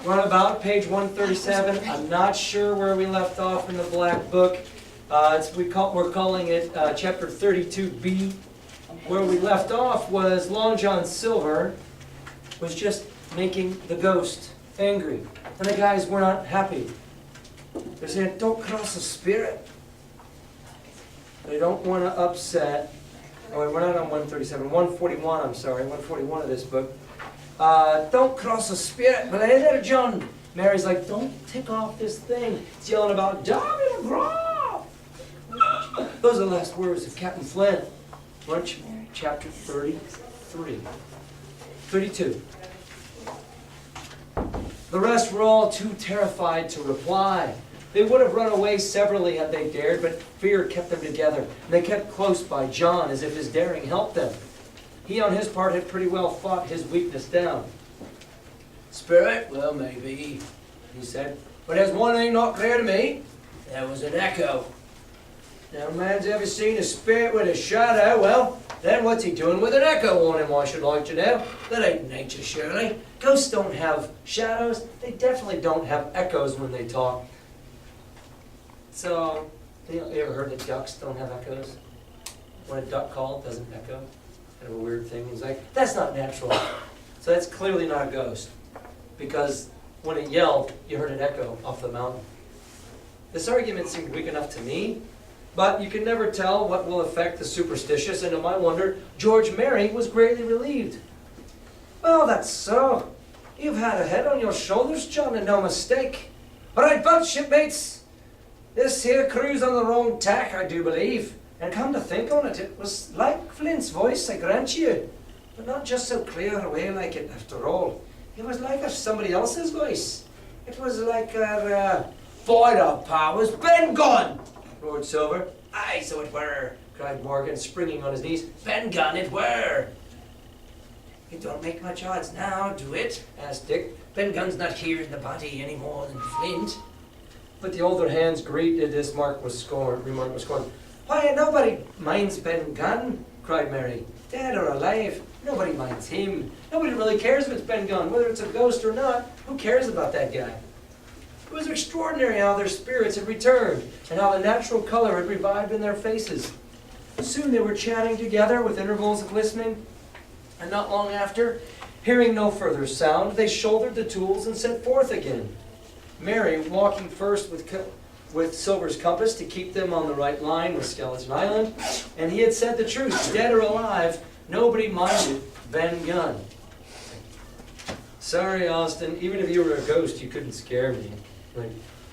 We're on about page 137. I'm not sure where we left off in the Black Book. We're calling it chapter 32b. Where we left off was Long John Silver was just making the ghost angry. And the guys were not happy. They're saying, don't cross the spirit. They don't want to upset. Oh, wait, we're not on 137. 141, I'm sorry. 141 of this book. Don't cross the spirit. But hey there, John. Mary's like, don't take off this thing. It's yelling about, Dobby McGraw. Those are the last words of Captain Flynn. Lunch, chapter 33. 32. The rest were all too terrified to reply. They would have run away severally had they dared, but fear kept them together. And they kept close by John as if his daring helped them. He, on his part, had pretty well fought his weakness down. Spirit? Well, maybe, he said. But there's one thing not clear to me. There was an echo. Now, man's ever seen a spirit with a shadow? Well, then what's he doing with an echo on him, I should like to know? That ain't nature, surely. Ghosts don't have shadows. They definitely don't have echoes when they talk. So, you ever heard that ducks don't have echoes? When a duck calls, it doesn't echo. Kind of a weird thing. He's like, that's not natural. So that's clearly not a ghost. Because when it yelled, you heard an echo off the mountain. This argument seemed weak enough to me, but you can never tell what will affect the superstitious, and to my wonder, George Merry was greatly relieved. Well, that's so. You've had a head on your shoulders, John, and no mistake. All right, boat shipmates. This here crew's on the wrong tack, I do believe. And come to think on it, it was like Flint's voice, I grant you. But not just so clear away like it, after all. It was like somebody else's voice. It was like our, By the powers, Ben Gunn! Roared Silver. Aye, so it were, cried Morgan, springing on his knees. Ben Gunn, it were. It don't make much odds now, do it? Asked Dick. Ben Gunn's not here in the body any more than Flint. But the older hands greeted this remark with scorn. Why, nobody minds Ben Gunn, cried Mary. Dead or alive, nobody minds him. Nobody really cares if it's Ben Gunn, whether it's a ghost or not. Who cares about that guy? It was extraordinary how their spirits had returned, and how the natural color had revived in their faces. Soon they were chatting together with intervals of listening, and not long after, hearing no further sound, they shouldered the tools and set forth again. Mary walking first with Silver's compass to keep them on the right line with Skeleton Island, and he had said the truth, dead or alive, nobody minded Ben Gunn. Sorry, Austin, even if you were a ghost, you couldn't scare me. Like,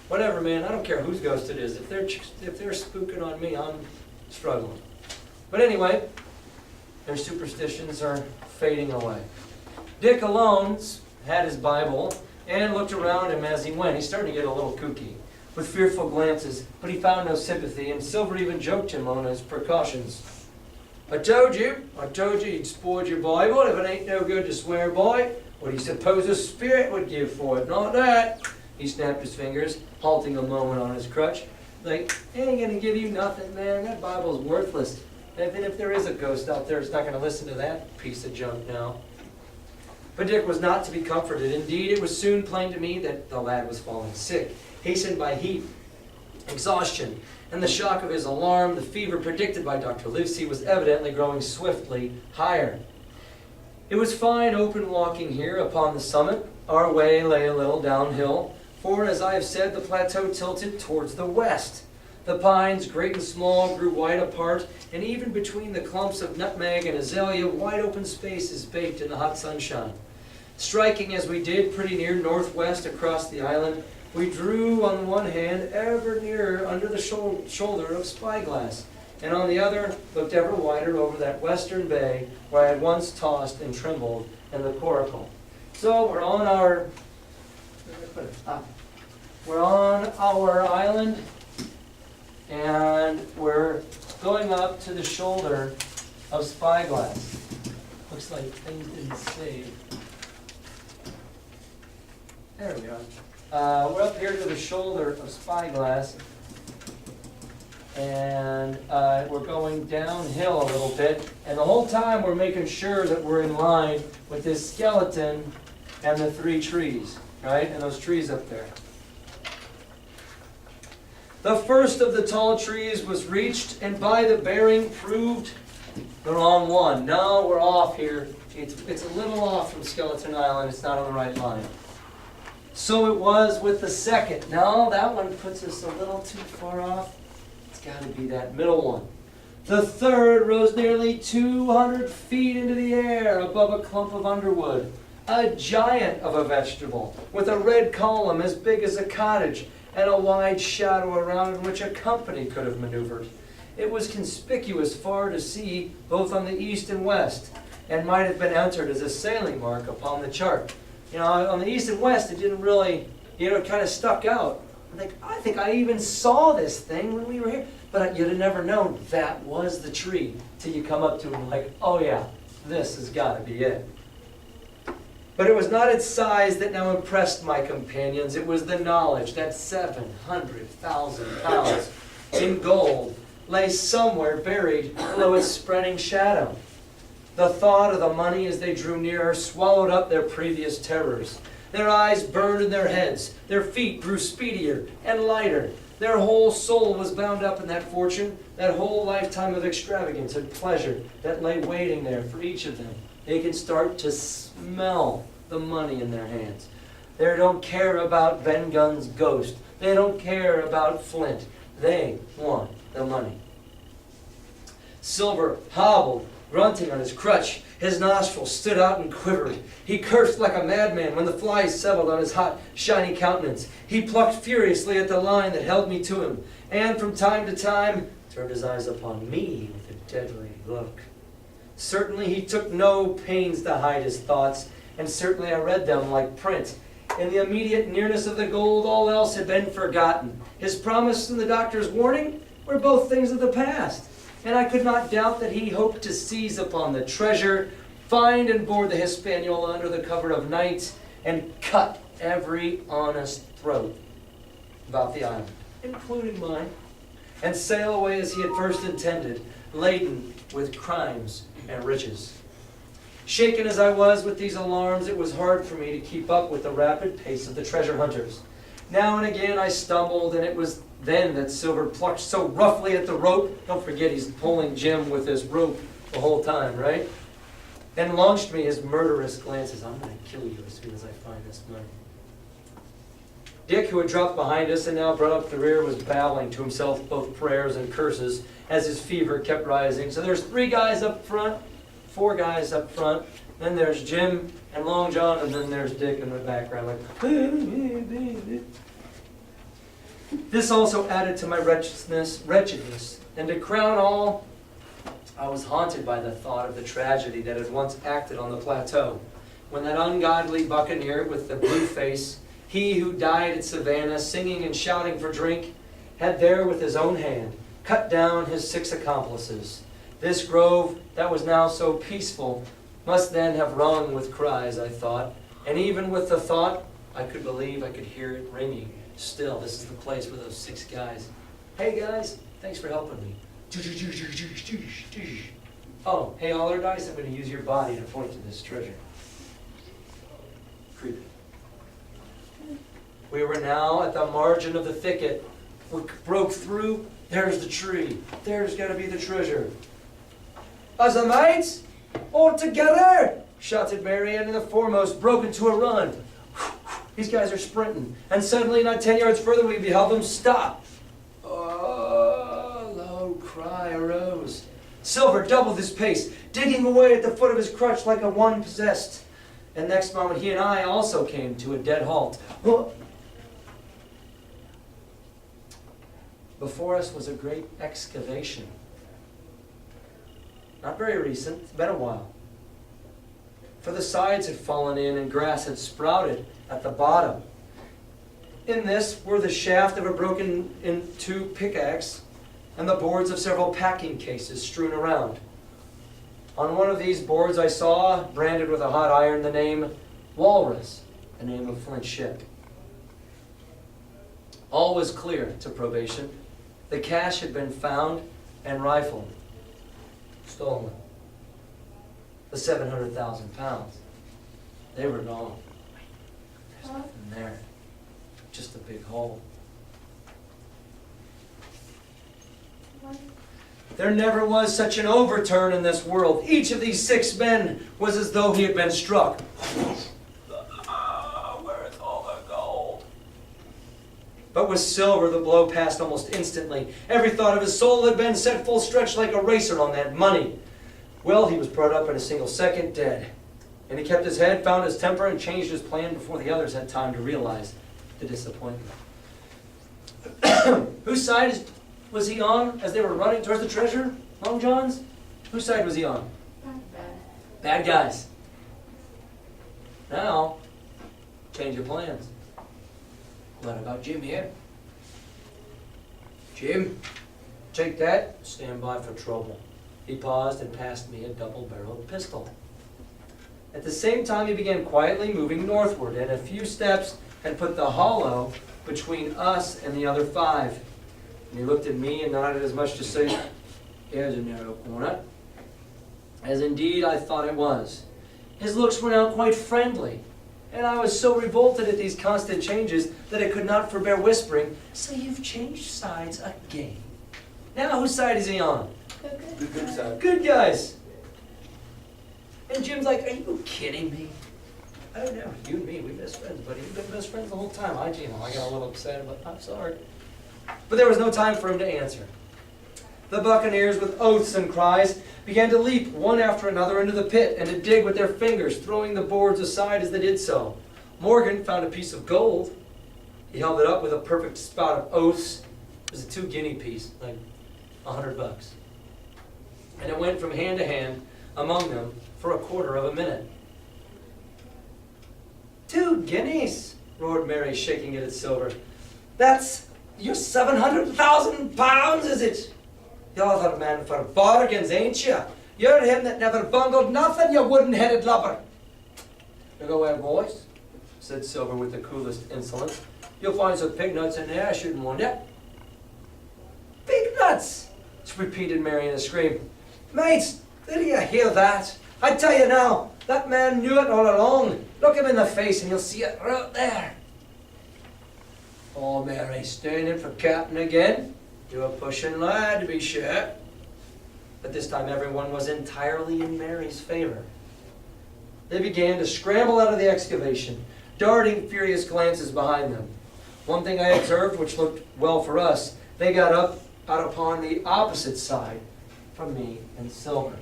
whatever, man, I don't care whose ghost it is. If they're spooking on me, I'm struggling. But anyway, their superstitions are fading away. Dick alone had his Bible and looked around him as he went. He started to get a little kooky, with fearful glances, but he found no sympathy, and Silver even joked him on his precautions. I told you you'd spoiled your Bible. If it ain't no good to swear by, what do you suppose a spirit would give for it? Not that. He snapped his fingers, halting a moment on his crutch. Like, ain't gonna give you nothing, man. That Bible's worthless. Even if there is a ghost out there, it's not gonna listen to that piece of junk now. But Dick was not to be comforted. Indeed, it was soon plain to me that the lad was falling sick, hastened by heat, exhaustion, and the shock of his alarm. The fever predicted by Dr. Livesey was evidently growing swiftly higher. It was fine open walking here upon the summit. Our way lay a little downhill, for, as I have said, the plateau tilted towards the west. The pines, great and small, grew wide apart, and even between the clumps of nutmeg and azalea, wide open spaces baked in the hot sunshine. Striking as we did pretty near northwest across the island, we drew on the one hand ever nearer under the shoulder of Spyglass, and on the other looked ever wider over that western bay where I had once tossed and trembled in the coracle. So we're on our island, and we're going up to the shoulder of Spyglass. Looks like things didn't save. There we are. We're up here to the shoulder of Spyglass, and we're going downhill a little bit, and the whole time we're making sure that we're in line with this skeleton and the three trees. right? And those trees up there. The first of the tall trees was reached, and by the bearing proved the wrong one. No, we're off here. It's a little off from Skeleton Island. It's not on the right line. So it was with the second. No, that one puts us a little too far off. It's got to be that middle one. The third rose nearly 200 feet into the air above a clump of underwood. A giant of a vegetable, with a red column as big as a cottage, and a wide shadow around in which a company could have maneuvered. It was conspicuous far to see, both on the east and west, and might have been entered as a sailing mark upon the chart. You know, on the east and west, it didn't really, it kind of stuck out. I think I even saw this thing when we were here. But you'd have never known that was the tree till you come up to it and like, oh yeah, this has got to be it. But it was not its size that now impressed my companions. It was the knowledge that 700,000 pounds in gold lay somewhere buried below its spreading shadow. The thought of the money as they drew nearer swallowed up their previous terrors. Their eyes burned in their heads. Their feet grew speedier and lighter. Their whole soul was bound up in that fortune, that whole lifetime of extravagance and pleasure that lay waiting there for each of them. They can start to smell the money in their hands. They don't care about Ben Gunn's ghost. They don't care about Flint. They want the money. Silver hobbled, grunting on his crutch. His nostrils stood out and quivered. He cursed like a madman when the flies settled on his hot, shiny countenance. He plucked furiously at the line that held me to him, and from time to time turned his eyes upon me with a deadly look. Certainly he took no pains to hide his thoughts, and certainly I read them like print. In the immediate nearness of the gold, all else had been forgotten. His promise and the doctor's warning were both things of the past. And I could not doubt that he hoped to seize upon the treasure, find and board the Hispaniola under the cover of night, and cut every honest throat about the island, including mine, and sail away as he had first intended, laden with crimes and riches. Shaken as I was with these alarms, it was hard for me to keep up with the rapid pace of the treasure hunters. Now and again I stumbled, and it was then that Silver plucked so roughly at the rope. Don't forget he's pulling Jim with his rope the whole time, right? And launched me his murderous glances. I'm going to kill you as soon as I find this money. Dick, who had dropped behind us and now brought up the rear, was babbling to himself both prayers and curses as his fever kept rising. So there's 3 guys up front, 4 guys up front, then there's Jim and Long John, and then there's Dick in the background like... This also added to my wretchedness, and to crown all, I was haunted by the thought of the tragedy that had once acted on the plateau, when that ungodly buccaneer with the blue face, he who died at Savannah singing and shouting for drink, had there with his own hand cut down his 6 accomplices. This grove that was now so peaceful must then have rung with cries, I thought, and even with the thought, I could believe I could hear it ringing. Still, this is the place where those 6 guys, hey guys, thanks for helping me. Oh, hey Allardyce, I'm going to use your body to point to this treasure. Creepy. We were now at the margin of the thicket. We broke through. There's the tree. There's got to be the treasure. As a mates, all together, shouted Marianne, and the foremost broke into a run. These guys are sprinting, and suddenly, not 10 yards further, we beheld them stop. Oh, a low cry arose. Silver doubled his pace, digging away at the foot of his crutch like a one possessed. And next moment, he and I also came to a dead halt. Before us was a great excavation. Not very recent, it's been a while. For the sides had fallen in and grass had sprouted at the bottom. In this were the shaft of a broken in 2 pickaxe and the boards of several packing cases strewn around. On one of these boards I saw, branded with a hot iron, the name Walrus, the name of Flint's ship. All was clear to probation. The cash had been found and rifled, stolen. The 700,000 pounds, they were gone. There's nothing there. Just a big hole. There never was such an overturn in this world. Each of these 6 men was as though he had been struck. Where's all the gold? But with Silver, the blow passed almost instantly. Every thought of his soul had been set full stretch like a racer on that money. Well, he was brought up in a single second, dead. And he kept his head, found his temper, and changed his plan before the others had time to realize the disappointment. Whose side was he on as they were running towards the treasure? Long John's? Whose side was he on? Bad guys. Now, change your plans. What about Jim here? Jim, take that, stand by for trouble. He paused and passed me a double-barreled pistol. At the same time, he began quietly moving northward, and a few steps had put the hollow between us and the other 5. And he looked at me and nodded as much to say, here's a narrow corner. As indeed I thought it was. His looks were now quite friendly, and I was so revolted at these constant changes that I could not forbear whispering, so you've changed sides again. Now whose side is he on? Good side. Good guys. And Jim's like, are you kidding me? I don't know, you and me, we're best friends, buddy. We've been best friends the whole time. I got a little upset, but I'm sorry. But there was no time for him to answer. The buccaneers, with oaths and cries, began to leap one after another into the pit and to dig with their fingers, throwing the boards aside as they did so. Morgan found a piece of gold. He held it up with a perfect spout of oaths. It was a 2-guinea piece, like $100. And it went from hand to hand among them for a quarter of a minute. 2 guineas, roared Mary, shaking it at Silver. That's your 700,000 pounds, is it? You're the man for bargains, ain't you? You're him that never bungled nothing, you wooden-headed lubber. You go away, boys, said Silver with the coolest insolence. You'll find some pig nuts in there, I shouldn't wonder. Pig nuts, repeated Mary in a scream. Mates, did you hear that? I tell you now, that man knew it all along. Look him in the face and you'll see it right there. Oh, Mary, standing for captain again? You're a pushing lad, to be sure. But this time everyone was entirely in Mary's favor. They began to scramble out of the excavation, darting furious glances behind them. One thing I observed, which looked well for us, they got up out upon the opposite side from me and Silver.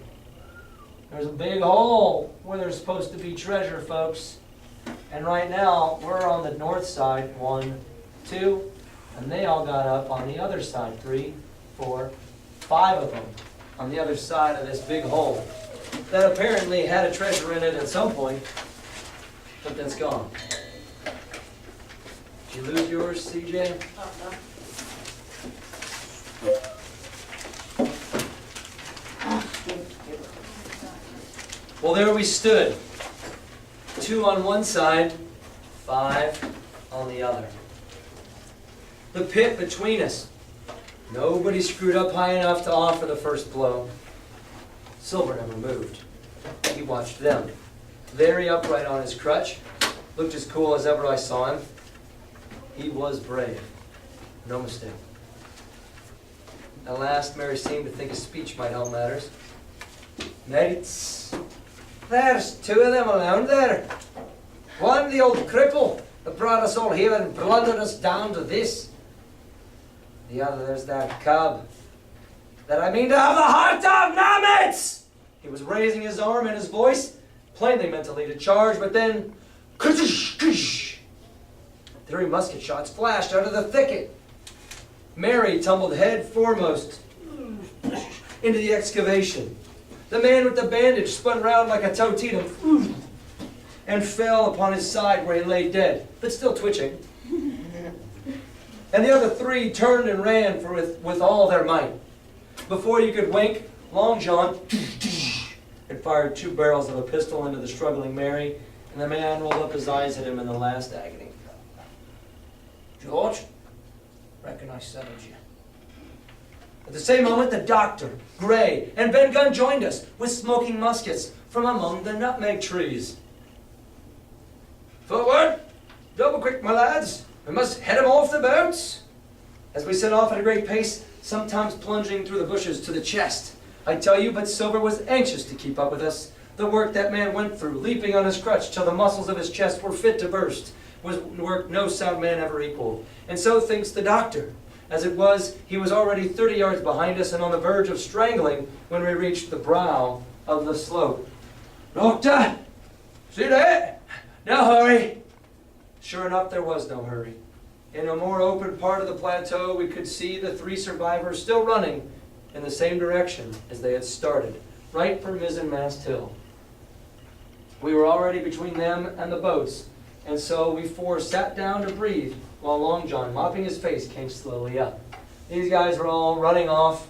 There's a big hole where there's supposed to be treasure, folks. And right now, we're on the north side, 1, 2, and they all got up on the other side, 3, 4, 5 of them, on the other side of this big hole that apparently had a treasure in it at some point, but that's gone. Did you lose yours, CJ? Well, there we stood. 2 on one side, 5 on the other. The pit between us. Nobody screwed up high enough to offer the first blow. Silver never moved. He watched them. Very upright on his crutch. Looked as cool as ever I saw him. He was brave. No mistake. At last, Mary seemed to think a speech might help matters. Mates, there's 2 of them around there. One, the old cripple that brought us all here and blundered us down to this. The other, there's that cub that I mean to have the heart of. Now, mates! He was raising his arm and his voice, plainly mentally to charge, but then, 3 musket shots flashed out of the thicket. Mary tumbled head foremost into the excavation. The man with the bandage spun round like a totetum and fell upon his side where he lay dead, but still twitching. And the other 3 turned and ran with all their might. Before you could wink, Long John had fired 2 barrels of a pistol into the struggling Mary, and the man rolled up his eyes at him in the last agony. George, reckon I settled you. At the same moment, the doctor, Gray, and Ben Gunn joined us with smoking muskets from among the nutmeg trees. Forward! quick, my lads. We must head 'em off the boats. As we set off at a great pace, sometimes plunging through the bushes to the chest. I tell you, but Silver was anxious to keep up with us. The work that man went through, leaping on his crutch till the muscles of his chest were fit to burst, was work no sound man ever equaled. And so thinks the doctor. As it was, he was already 30 yards behind us and on the verge of strangling when we reached the brow of the slope. Doctor! See that? No hurry! Sure enough, there was no hurry. In a more open part of the plateau, we could see the 3 survivors still running in the same direction as they had started, right for Mizzenmast Hill. We were already between them and the boats, and so we 4 sat down to breathe while Long John, mopping his face, came slowly up. These guys were all running off.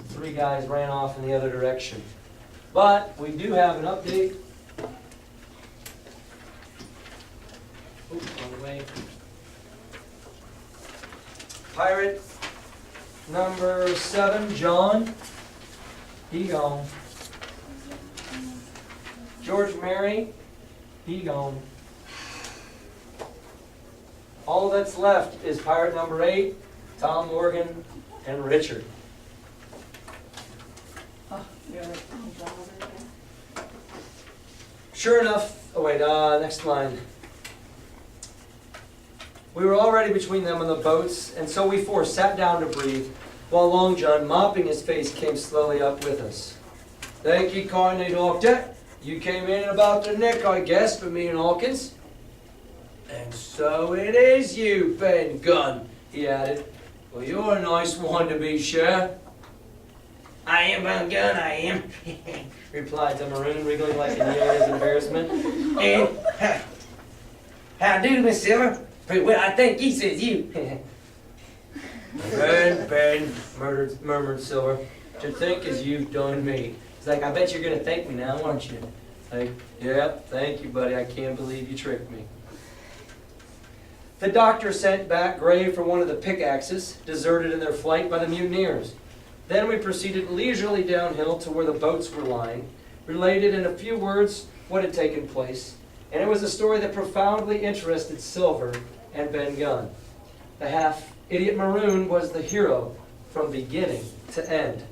3 guys ran off in the other direction. But we do have an update. Oops, wrong way. Pirate number 7, John. He gone. George Mary. He gone. All that's left is pirate number 8, Tom Morgan, and Richard. Sure enough, oh wait, next line. We were already between them and the boats, and so we 4 sat down to breathe, while Long John, mopping his face, came slowly up with us. Thank you kindly, Doctor. You came in about the neck, I guess, for me and Hawkins. And so it is you, Ben Gunn, he added. Well, you're a nice one to be sure. I am Ben Gunn, I am, replied the Maroon, wriggling like an eel in his embarrassment. And, how do, Miss Silver? Well, I think he says you. Ben, murmured Silver, to think as you've done me. He's like, I bet you're going to thank me now, aren't you? Like, yep, thank you, buddy. I can't believe you tricked me. The doctor sent back Gray for one of the pickaxes, deserted in their flight by the mutineers. Then we proceeded leisurely downhill to where the boats were lying, related in a few words what had taken place, and it was a story that profoundly interested Silver and Ben Gunn. The half-idiot Maroon was the hero from beginning to end.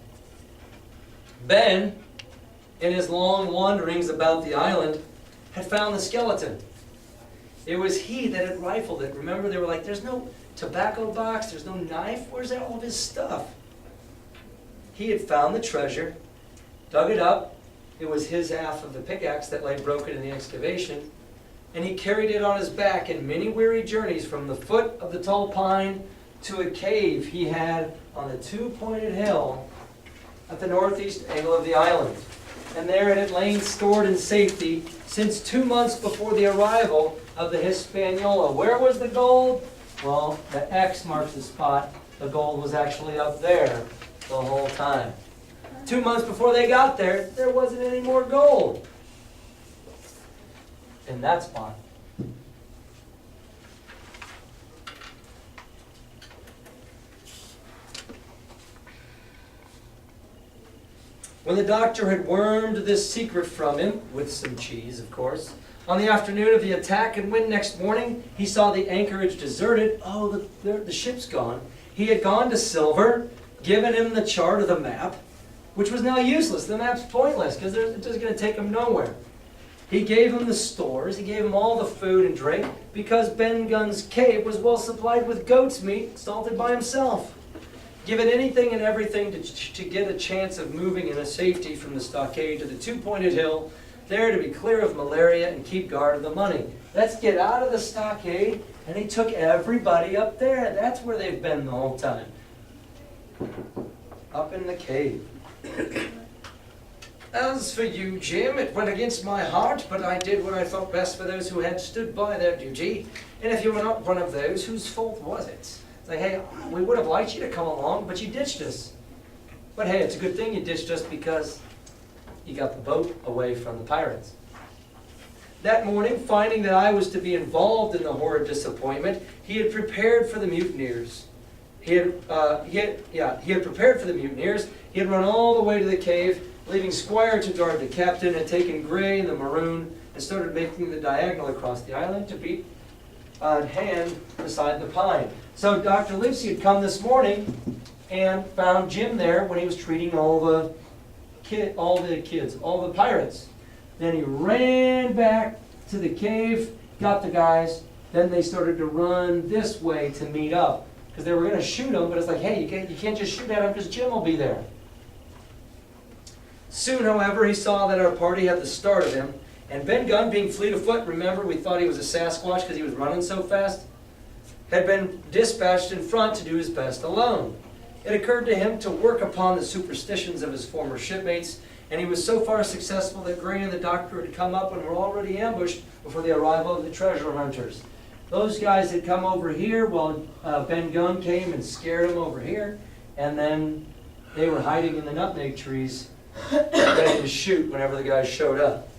Ben, in his long wanderings about the island, had found the skeleton. It was he that had rifled it. Remember, they were like, there's no tobacco box, there's no knife, where's all of his stuff? He had found the treasure, dug it up. It was his half of the pickaxe that lay broken in the excavation, and he carried it on his back in many weary journeys from the foot of the tall pine to a cave he had on the 2-pointed hill at the northeast angle of the island. And there it had lain stored in safety since 2 months before the arrival of the Hispaniola. Where was the gold? Well, the X marks the spot. The gold was actually up there the whole time. 2 months before they got there, there wasn't any more gold in that spot. When the doctor had wormed this secret from him, with some cheese, of course, on the afternoon of the attack, and when next morning he saw the anchorage deserted, oh, the ship's gone. He had gone to Silver, given him the chart of the map, which was now useless. The map's pointless because it's just going to take him nowhere. He gave him the stores, he gave him all the food and drink, because Ben Gunn's cave was well supplied with goat's meat, salted by himself. Given anything and everything to get a chance of moving in a safety from the stockade to the 2-pointed hill, there to be clear of malaria and keep guard of the money. Let's get out of the stockade, and he took everybody up there. That's where they've been the whole time. Up in the cave. As for you, Jim, it went against my heart, but I did what I thought best for those who had stood by their duty. And if you were not one of those, whose fault was it? It's like, hey, we would have liked you to come along, but you ditched us. But hey, it's a good thing you ditched us because you got the boat away from the pirates. That morning, finding that I was to be involved in the horrid disappointment, he had prepared for the mutineers. He had prepared for the mutineers. He had run all the way to the cave, leaving Squire to guard the captain, and taken Gray and the Maroon and started making the diagonal across the island to be on hand beside the pine. So Dr. Livesey had come this morning and found Jim there when he was treating all the pirates. Then he ran back to the cave, got the guys, then they started to run this way to meet up. Because they were going to shoot him, but it's like, hey, you can't just shoot at him because Jim will be there. Soon, however, he saw that our party had the start of him, and Ben Gunn, being fleet of foot, remember we thought he was a Sasquatch because he was running so fast, had been dispatched in front to do his best alone. It occurred to him to work upon the superstitions of his former shipmates, and he was so far successful that Gray and the doctor had come up and were already ambushed before the arrival of the treasure hunters. Those guys had come over here while Ben Gunn came and scared them over here, and then they were hiding in the nutmeg trees, ready to shoot whenever the guys showed up.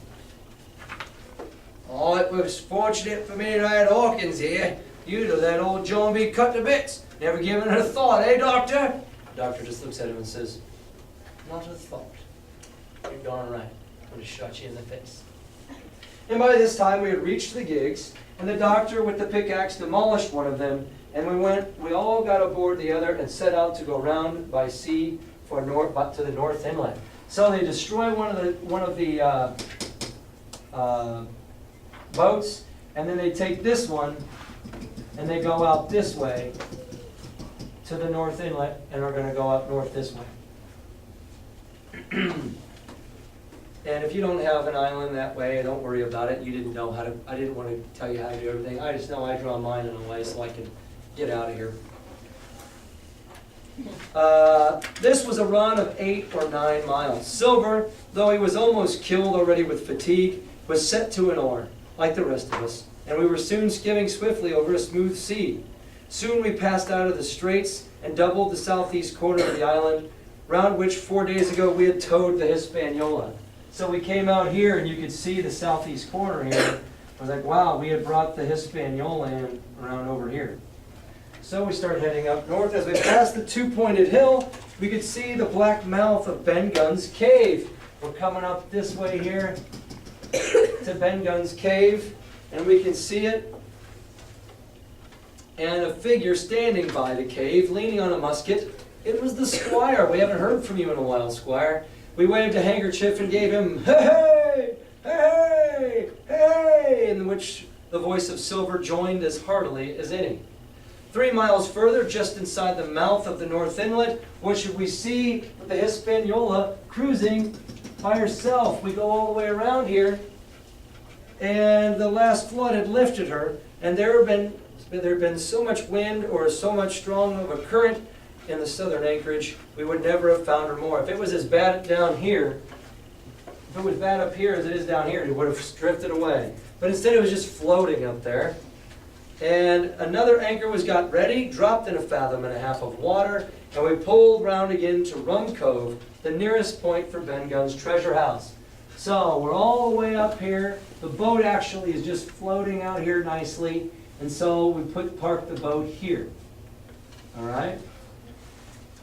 Oh, it was fortunate for me that I had Hawkins here. You'd have let old John be cut to bits. Never given it a thought, eh, Doctor? The doctor just looks at him and says, not a thought. You're darn right. I'm going to shot you in the face. And by this time we had reached the gigs, and the doctor with the pickaxe demolished one of them, and we all got aboard the other and set out to go round by sea to the north inlet. So they destroy one of the boats, and then they take this one and they go out this way to the north inlet and are going to go up north this way. And if you don't have an island that way, don't worry about it. You didn't know how to, I didn't want to tell you how to do everything. I just know I draw mine in a way so I can get out of here. This was a run of 8 or 9 miles. Silver, though he was almost killed already with fatigue, was set to an oar, like the rest of us, and we were soon skimming swiftly over a smooth sea. Soon we passed out of the straits and doubled the southeast corner of the island, round which 4 days ago we had towed the Hispaniola. So we came out here and you could see the southeast corner here. I was like, wow, we had brought the Hispaniola in around over here. So we started heading up north. As we passed the two-pointed hill, we could see the black mouth of Ben Gunn's cave. We're coming up this way here to Ben Gunn's cave, and we can see it. And a figure standing by the cave, leaning on a musket. It was the squire. We haven't heard from you in a while, squire. We waved a handkerchief and gave him, hey, hey, hey, in which the voice of Silver joined as heartily as any. 3 miles further, just inside the mouth of the North Inlet, what should we see with the Hispaniola cruising by herself? We go all the way around here, and the last flood had lifted her, and there had been so much wind or so much strong of a current in the southern anchorage, we would never have found her more. If it was as bad down here, if it was bad up here as it is down here, it would have drifted away. But instead it was just floating up there. And another anchor was got ready, dropped in 1.5 fathoms of water, and we pulled round again to Rum Cove, the nearest point for Ben Gunn's treasure house. So we're all the way up here. The boat actually is just floating out here nicely, and so we parked the boat here. All right?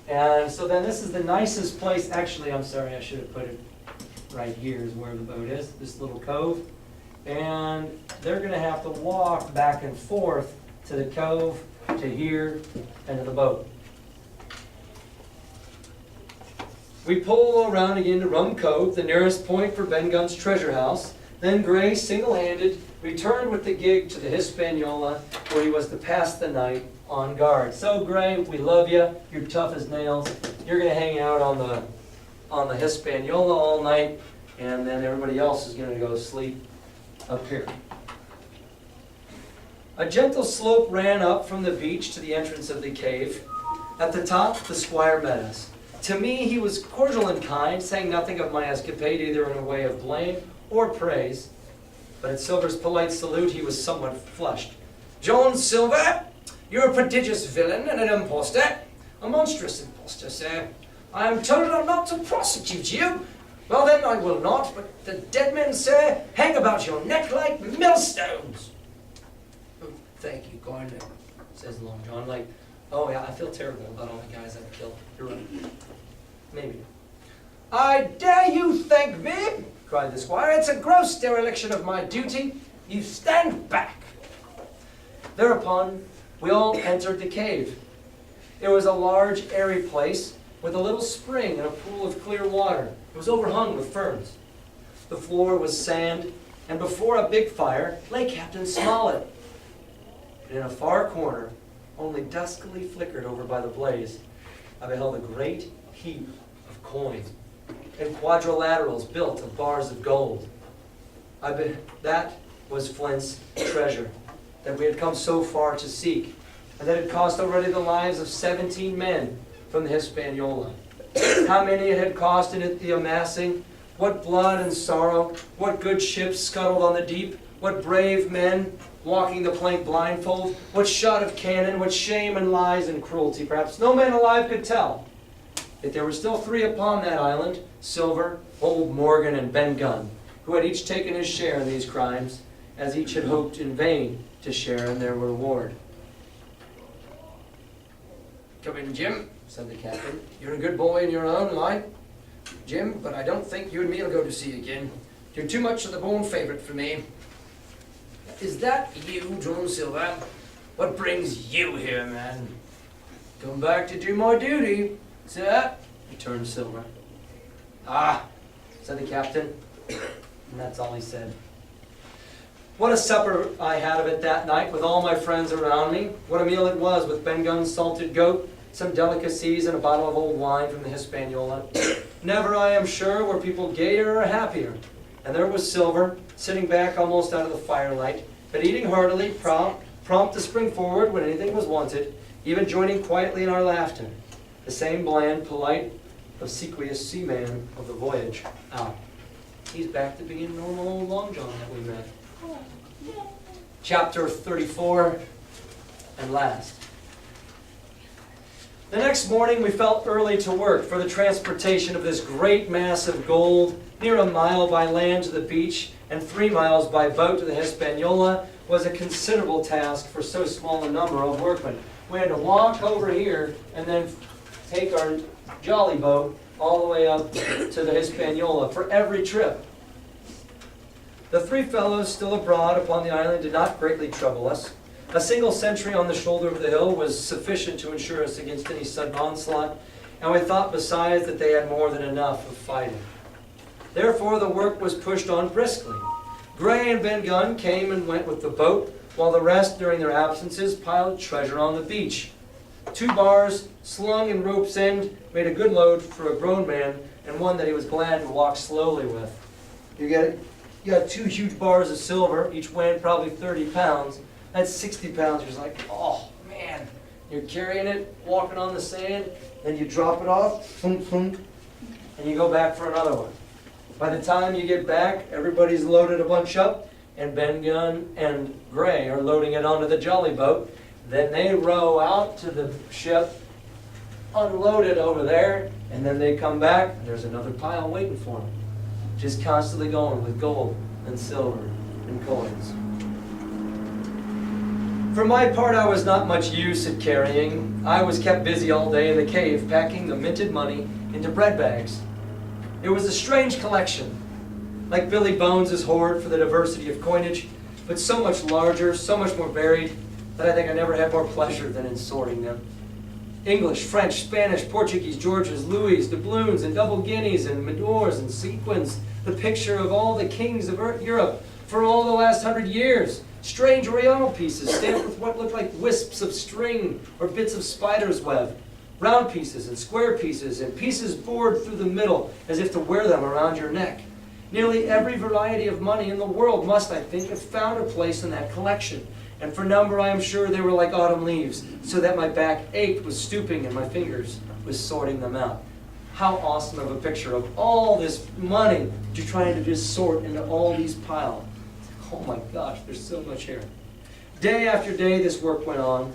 And so then this is the nicest place. Actually, I'm sorry, I should have put it right here is where the boat is, this little cove. And they're going to have to walk back and forth to the cove, to here, and to the boat. We pull around again to Rum Cove, the nearest point for Ben Gunn's treasure house. Then Gray, single-handed, returned with the gig to the Hispaniola, where he was to pass the night on guard. So Gray, we love you. You're tough as nails. You're going to hang out on the Hispaniola all night, and then everybody else is going to go sleep up here. A gentle slope ran up from the beach to the entrance of the cave. At the top, the squire met us. To me, he was cordial and kind, saying nothing of my escapade, either in a way of blame or praise. But at Silver's polite salute, he was somewhat flushed. "John Silver, you're a prodigious villain and an impostor. A monstrous impostor, sir. I am told I'm not to prosecute you. Well then, I will not, but the dead men, sir, hang about your neck like millstones." "Oh, thank you, kindly," says Long John, like, oh yeah, I feel terrible about all the guys I've killed. You're right. Maybe. "I dare you thank me," cried the squire. "It's a gross dereliction of my duty. You stand back." Thereupon, we all entered the cave. It was a large, airy place with a little spring and a pool of clear water. It was overhung with ferns. The floor was sand, and before a big fire lay Captain Smollett. And in a far corner, only duskily flickered over by the blaze, I beheld a great heap of coins and quadrilaterals built of bars of gold. That was Flint's treasure that we had come so far to seek, and that had cost already the lives of 17 men from the Hispaniola. How many it had cost in it the amassing, what blood and sorrow, what good ships scuttled on the deep, what brave men walking the plank blindfold, what shot of cannon, what shame and lies and cruelty, perhaps no man alive could tell. Yet there were still 3 upon that island, Silver, Old Morgan, and Ben Gunn, who had each taken his share in these crimes, as each had hoped in vain to share in their reward. "Come in, Jim," said the captain. "You're a good boy in your own line, Jim, but I don't think you and me will go to sea again. You're too much of the born favourite for me." "Is that you, John Silver? What brings you here, man?" "Come back to do my duty, sir," returned Silver. "Ah," said the captain, and that's all he said. What a supper I had of it that night with all my friends around me. What a meal it was, with Ben Gunn's salted goat, some delicacies, and a bottle of old wine from the Hispaniola. Never, I am sure, were people gayer or happier. And there was Silver, sitting back almost out of the firelight, but eating heartily, prompt to spring forward when anything was wanted, even joining quietly in our laughter. The same bland, polite, obsequious seaman of the voyage. Ah, he's back to being normal old Long John that we met. Chapter 34, and last. The next morning we felt early to work, for the transportation of this great mass of gold, near a mile by land to the beach and 3 miles by boat to the Hispaniola, was a considerable task for so small a number of workmen. We had to walk over here and then take our jolly boat all the way up to the Hispaniola for every trip. The 3 fellows still abroad upon the island did not greatly trouble us. A single sentry on the shoulder of the hill was sufficient to ensure us against any sudden onslaught, and we thought besides that they had more than enough of fighting. Therefore the work was pushed on briskly. Gray and Ben Gunn came and went with the boat, while the rest, during their absences, piled treasure on the beach. 2 bars, slung in rope's end, made a good load for a grown man, and one that he was glad to walk slowly with. You get it? You got 2 huge bars of silver, each weighing probably 30 pounds. That's 60 pounds. You're just like, oh man. You're carrying it, walking on the sand, then you drop it off, thunk, thunk, and you go back for another one. By the time you get back, everybody's loaded a bunch up, and Ben Gunn and Gray are loading it onto the jolly boat. Then they row out to the ship, unload it over there, and then they come back, and there's another pile waiting for them. Just constantly going with gold and silver and coins. For my part, I was not much use at carrying. I was kept busy all day in the cave, packing the minted money into bread bags. It was a strange collection, like Billy Bones' hoard for the diversity of coinage, but so much larger, so much more varied, that I think I never had more pleasure than in sorting them. English, French, Spanish, Portuguese, Georges, Louis, doubloons, and double guineas, and Medors, and sequins, the picture of all the kings of Europe for all the last 100 years. Strange Oriental pieces stamped with what looked like wisps of string or bits of spider's web. Round pieces and square pieces and pieces bored through the middle as if to wear them around your neck. Nearly every variety of money in the world must, I think, have found a place in that collection. And for number, I am sure they were like autumn leaves, so that my back ached with stooping and my fingers with sorting them out. How awesome of a picture of all this money that you're trying to just sort into all these piles. Oh my gosh, there's so much here. Day after day this work went on.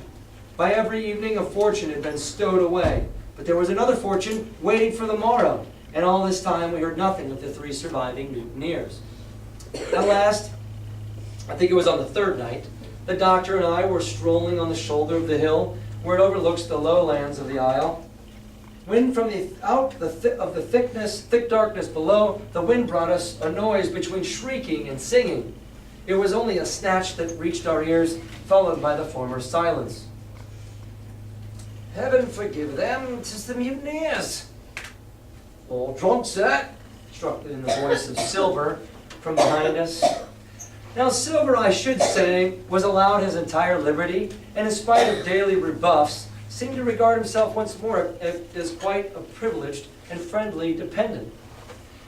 By every evening a fortune had been stowed away, but there was another fortune waiting for the morrow, and all this time we heard nothing of the 3 surviving mutineers. At last, I think it was on the 3rd night, the doctor and I were strolling on the shoulder of the hill where it overlooks the lowlands of the isle. when from the thick darkness below, the wind brought us a noise between shrieking and singing. It was only a snatch that reached our ears, followed by the former silence. Heaven forgive them, 'tis the mutineers. All drunk, sir, struck in the voice of Silver from behind us. Now Silver, I should say, was allowed his entire liberty, and in spite of daily rebuffs, seemed to regard himself once more as quite a privileged and friendly dependent.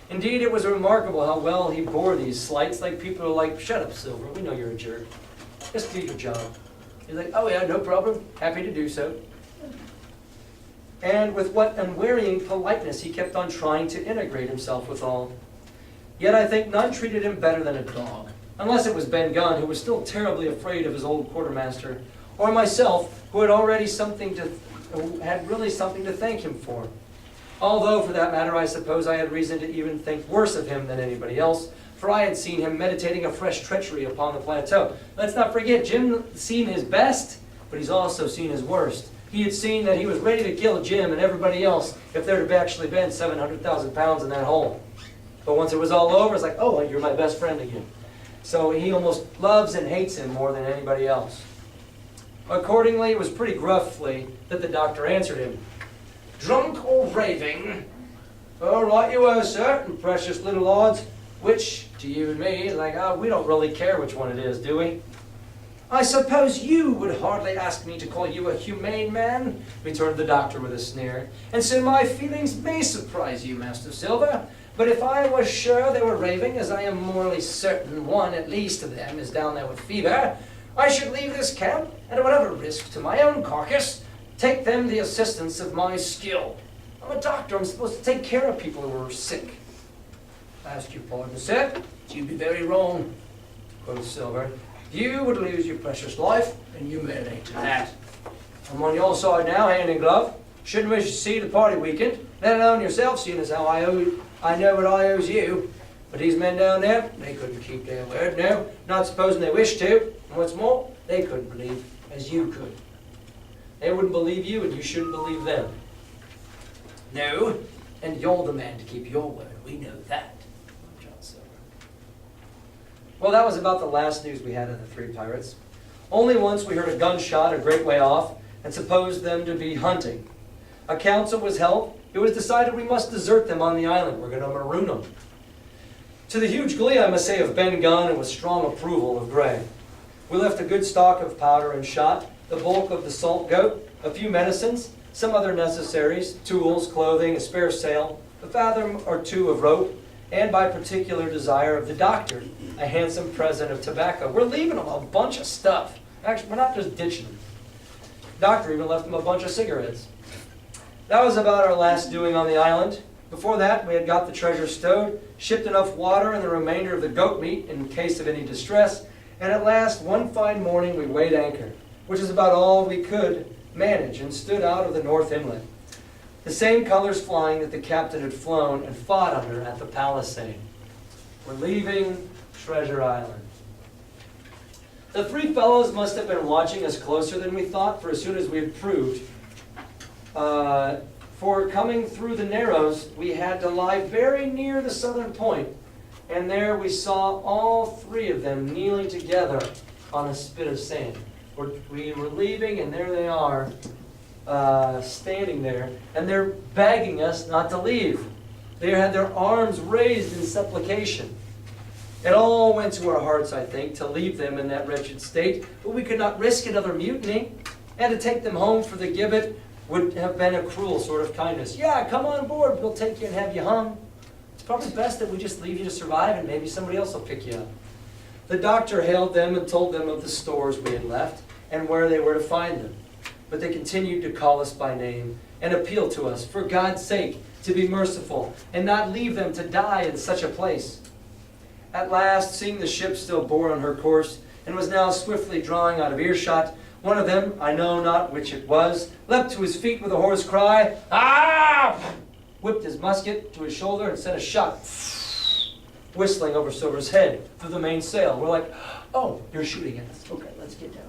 Indeed, it was remarkable how well he bore these slights, like people are like, shut up, Silver, we know you're a jerk. Just do your job. He's like, oh yeah, no problem, happy to do so. And with what unwearying politeness he kept on trying to integrate himself with all. Yet I think none treated him better than a dog, unless it was Ben Gunn, who was still terribly afraid of his old quartermaster, or myself, who had really something to thank him for. Although, for that matter, I suppose I had reason to even think worse of him than anybody else, for I had seen him meditating a fresh treachery upon the plateau. Let's not forget, Jim had seen his best, but he's also seen his worst. He had seen that he was ready to kill Jim and everybody else if there had actually been 700,000 pounds in that hole. But once it was all over, it's like, oh, you're my best friend again. So he almost loves and hates him more than anybody else. Accordingly, it was pretty gruffly that the doctor answered him. Drunk or raving? All right you were, sir, and precious little odds. Which, to you and me, is like, we don't really care which one it is, do we? I suppose you would hardly ask me to call you a humane man, returned the doctor with a sneer. And so my feelings may surprise you, Master Silver. But if I was sure they were raving, as I am morally certain one at least of them is down there with fever, I should leave this camp, and at whatever risk to my own carcass, take them the assistance of my skill. I'm a doctor, I'm supposed to take care of people who are sick. I ask your pardon, sir, you'd be very wrong, quoth Silver. You would lose your precious life, and you may lay to that. I'm on your side now, hand in glove. Shouldn't wish to see the party weakened, let alone yourself, seeing as how I know what I owes you. But these men down there, they couldn't keep their word, no, not supposing they wished to. And what's more, they couldn't believe as you could. They wouldn't believe you, and you shouldn't believe them. No, and you're the man to keep your word, we know that. John Silver. Well, that was about the last news we had of the three pirates. Only once we heard a gunshot a great way off, and supposed them to be hunting. A council was held. It was decided we must desert them on the island. We're going to maroon them. To the huge glee, I must say, of Ben Gunn, and with strong approval of Gray. We left a good stock of powder and shot, the bulk of the salt goat, a few medicines, some other necessaries, tools, clothing, a spare sail, a fathom or two of rope, and by particular desire of the doctor, a handsome present of tobacco. We're leaving them a bunch of stuff. Actually, we're not just ditching them. The doctor even left them a bunch of cigarettes. That was about our last doing on the island. Before that, we had got the treasure stowed, shipped enough water and the remainder of the goat meat in case of any distress, and at last, one fine morning, we weighed anchor, which is about all we could manage, and stood out of the North Inlet. The same colors flying that the captain had flown and fought under at the Palisade. We're leaving Treasure Island. The three fellows must have been watching us closer than we thought, for as soon as we had proved, for coming through the Narrows, we had to lie very near the southern point, and there we saw all three of them kneeling together on a spit of sand. We were leaving, and there they are, standing there, and they're begging us not to leave. They had their arms raised in supplication. It all went to our hearts, I think, to leave them in that wretched state, but we could not risk another mutiny, and to take them home for the gibbet would have been a cruel sort of kindness. Yeah, come on board, we'll take you and have you hung. It's probably best that we just leave you to survive, and maybe somebody else will pick you up. The doctor hailed them and told them of the stores we had left, and where they were to find them. But they continued to call us by name, and appeal to us, for God's sake, to be merciful, and not leave them to die in such a place. At last, seeing the ship still bore on her course, and was now swiftly drawing out of earshot, one of them, I know not which it was, leapt to his feet with a hoarse cry, "Ah!" whipped his musket to his shoulder and sent a shot whistling over Silver's head through the mainsail. We're like, oh, you're shooting at us. Okay, let's get down.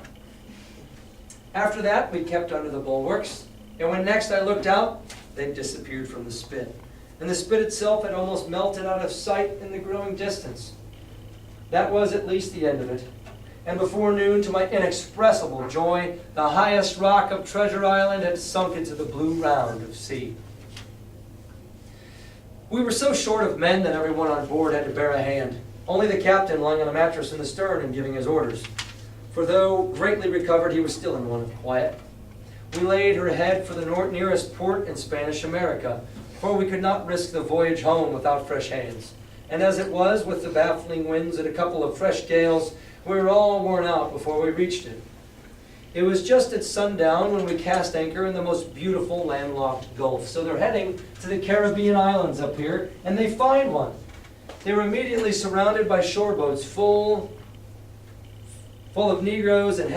After that, we kept under the bulwarks, and when next I looked out, they'd disappeared from the spit. And the spit itself had almost melted out of sight in the growing distance. That was at least the end of it. And before noon, to my inexpressible joy, the highest rock of Treasure Island had sunk into the blue round of sea. We were so short of men that everyone on board had to bear a hand, only the captain lying on a mattress in the stern and giving his orders. For though greatly recovered, he was still in want of quiet. We laid her head for the nearest port in Spanish America, for we could not risk the voyage home without fresh hands. And as it was, with the baffling winds and a couple of fresh gales, we were all worn out before we reached it. It was just at sundown when we cast anchor in the most beautiful landlocked gulf. So they're heading to the Caribbean islands up here, and they find one. They were immediately surrounded by shore boats full of Negroes and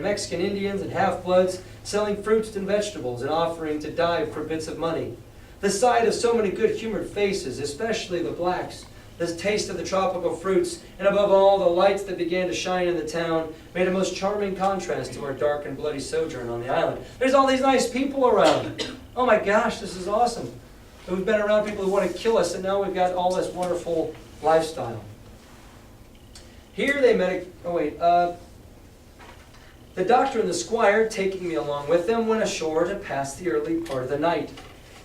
Mexican Indians and half-bloods selling fruits and vegetables and offering to dive for bits of money. The sight of so many good-humored faces, especially the blacks, the taste of the tropical fruits, and above all, the lights that began to shine in the town, made a most charming contrast to our dark and bloody sojourn on the island. There's all these nice people around. Oh my gosh, this is awesome. We've been around people who want to kill us, and now we've got all this wonderful lifestyle. Here they met the doctor and the squire, taking me along with them, went ashore to pass the early part of the night.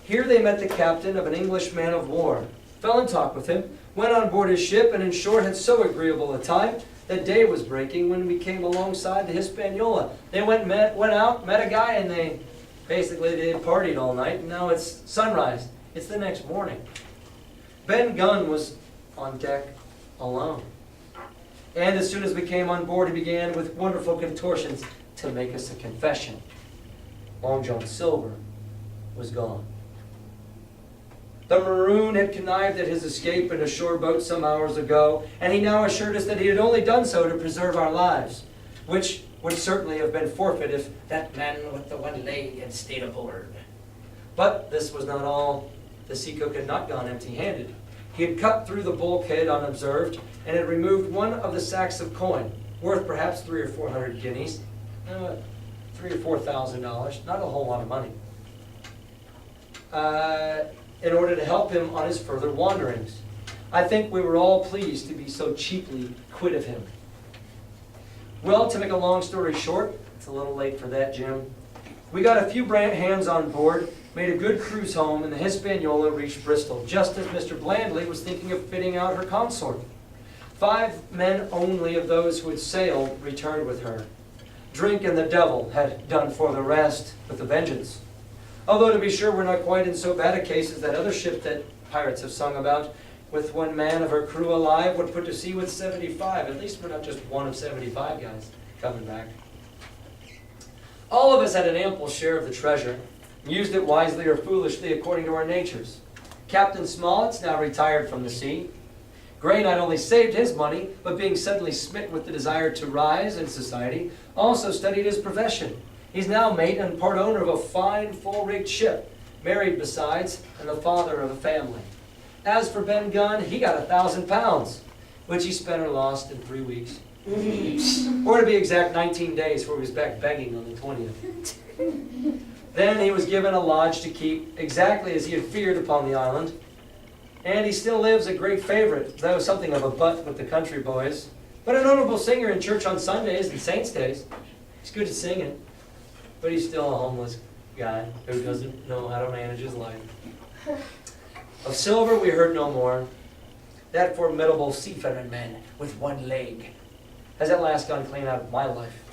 Here they met the captain of an English man of war, fell in talk with him, went on board his ship, and in short had so agreeable a time that day was breaking when we came alongside the Hispaniola. They went out, met a guy, and they partied all night, and now it's sunrise. It's the next morning. Ben Gunn was on deck alone. And as soon as we came on board, he began with wonderful contortions to make us a confession. Long John Silver was gone. The maroon had connived at his escape in a shore boat some hours ago, and he now assured us that he had only done so to preserve our lives, which would certainly have been forfeit if that man with the one leg had stayed aboard. But this was not all. The sea cook had not gone empty-handed. He had cut through the bulkhead unobserved and had removed one of the sacks of coin, worth perhaps 300 or 400 guineas, $3,000 or $4,000, not a whole lot of money, in order to help him on his further wanderings. I think we were all pleased to be so cheaply quit of him. Well, to make a long story short, it's a little late for that, Jim. We got a few hands on board, made a good cruise home, and the Hispaniola reached Bristol, just as Mr. Blandley was thinking of fitting out her consort. 5 men only of those who had sailed returned with her. Drink and the devil had done for the rest with a vengeance. Although, to be sure, we're not quite in so bad a case as that other ship that pirates have sung about, with 1 man of her crew alive would put to sea with 75. At least we're not just one of 75 guys coming back. All of us had an ample share of the treasure, used it wisely or foolishly according to our natures. Captain Smollett's now retired from the sea. Gray not only saved his money, but being suddenly smitten with the desire to rise in society, also studied his profession. He's now mate and part owner of a fine, full-rigged ship, married besides, and the father of a family. As for Ben Gunn, he got £1,000, which he spent or lost in 3 weeks. Or to be exact, 19 days, for he was back begging on the 20th. Then he was given a lodge to keep, exactly as he had feared upon the island. And he still lives a great favorite, though something of a butt with the country boys. But a notable singer in church on Sundays and Saints' days. He's good at singing, but he's still a homeless guy who doesn't know how to manage his life. Of Silver we heard no more. That formidable seafaring man with 1 leg has at last gone clean out of my life.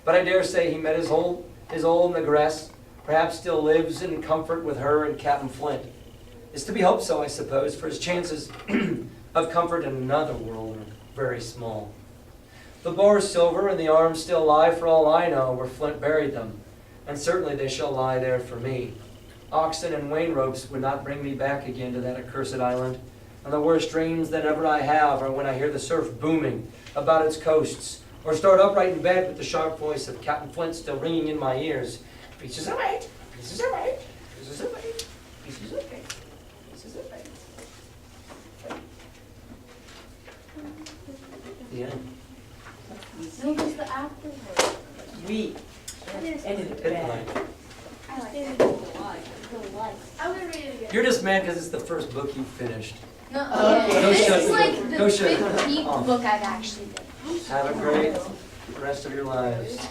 But I dare say he met his old negress, perhaps still lives in comfort with her and Captain Flint. It's to be hoped so, I suppose, for his chances of comfort in another world are very small. The Boar Silver and the arms still lie, for all I know, where Flint buried them, and certainly they shall lie there for me. Oxen and wain ropes would not bring me back again to that accursed island, and the worst dreams that ever I have are when I hear the surf booming about its coasts, or start upright in bed with the sharp voice of Captain Flint still ringing in my ears. Pieces of eight, pieces of eight, pieces of eight, pieces of eight, pieces of eight. The end. No, just the afterword. We ended it bad. Good night. I understand it really like. I'm gonna read it again. You're just mad because it's the first book you finished. No, Okay. Go this shut is the like book. the Go shut it 15th off. book I've actually read. Have a great rest of your lives.